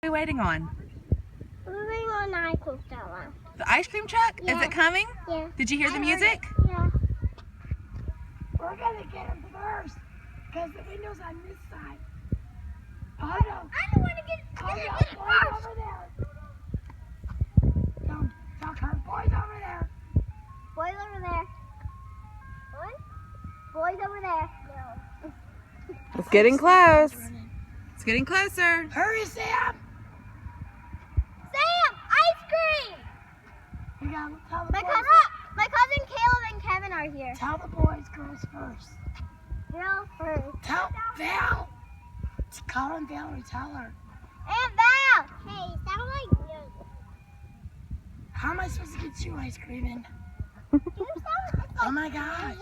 What are we waiting on? We're waiting on the ice cream truck. The ice cream truck? Yeah. Is it coming? Yeah. Did you hear the music? Yeah. We're gonna get him first, because the window's on this side. Oh no. I don't want to get it. Boys over there. Don't talk her. Boys over there. Boys over there. What? Boys over there. No. It's getting close. It's getting closer. Hurry, Sam. Sam, ice cream. You gotta tell the My boys. cousin Caleb and Kevin are here. Tell the boys, girls first. Girl first. Tell Val. Call him Valerie. Tell her. And Val. Hey, sound like you. How am I supposed to get you ice cream in? You sound like Oh my gosh.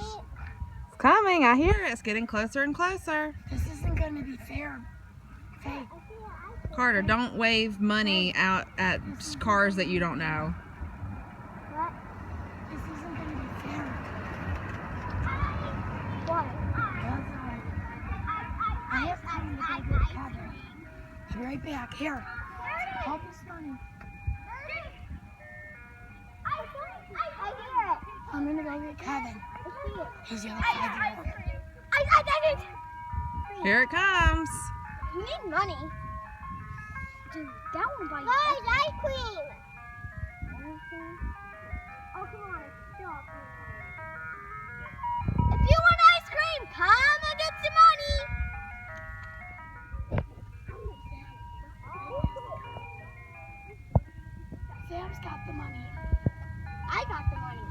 It's coming. I hear it. It's getting closer and closer. This isn't gonna be fair. Fake. Carter, don't wave money out at cars that you don't know. What? This isn't gonna be fair. What? I have time to go get Kevin. Be right back. Here. Help us money. I hear it. I'm gonna go get Kevin. I see it. He's the other 5-year-old. I did it. Here it comes. You need money. Dude, that one by ice cream. Oh, come on. Stop. If you want ice cream, come and get some money. Sam's got the money. I got the money.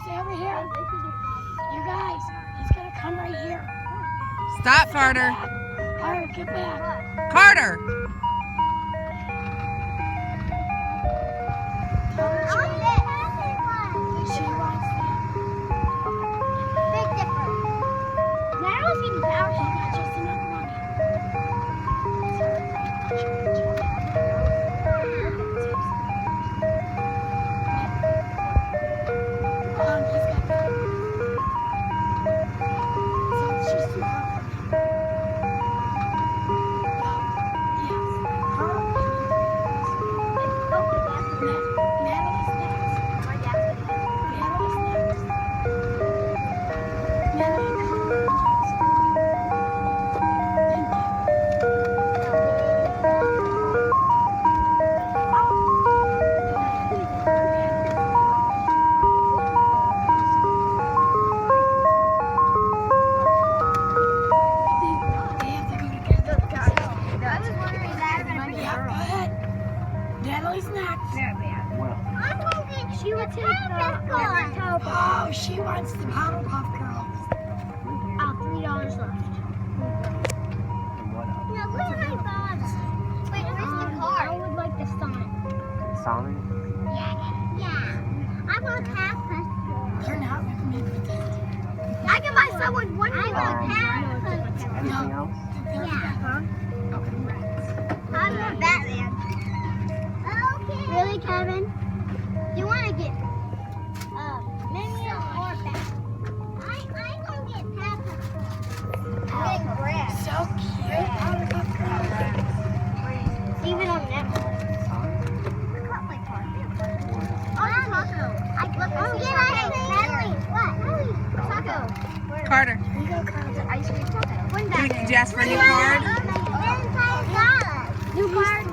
Stay over here. You guys, he's gonna come right here. Stop, Carter. Carter, get back. Carter. She wants that. Big Dipper. Now it's getting power. He got just enough he's got that. So she's too hard for him. Yes. Her. Natalie's next. My dad's gonna Natalie's next. Natalie, come on. Thank you. They have to go together. I was wondering that. Yeah, go ahead. Natalie's next. I'm hoping she would take the Oh, she wants the Powerpuff Girls. $3 left. Now, where's my father? Wait, where's the car? I would like the Sonic. Sonic? Yeah. I want half. They're not with me for that. I can buy someone one more Anything No. else? Yeah. I want Batman. Okay. Really, Kevin? Do you want to get Minion or Batman? I'm going to get Peppa. I'm getting Brad. So cute. Powerpuff Girls. Even on Netflix. I got my car. Oh, Taco. What? Taco. Carter. Here you go, Carter. Ice cream taco. Did you ask for a new card? New card.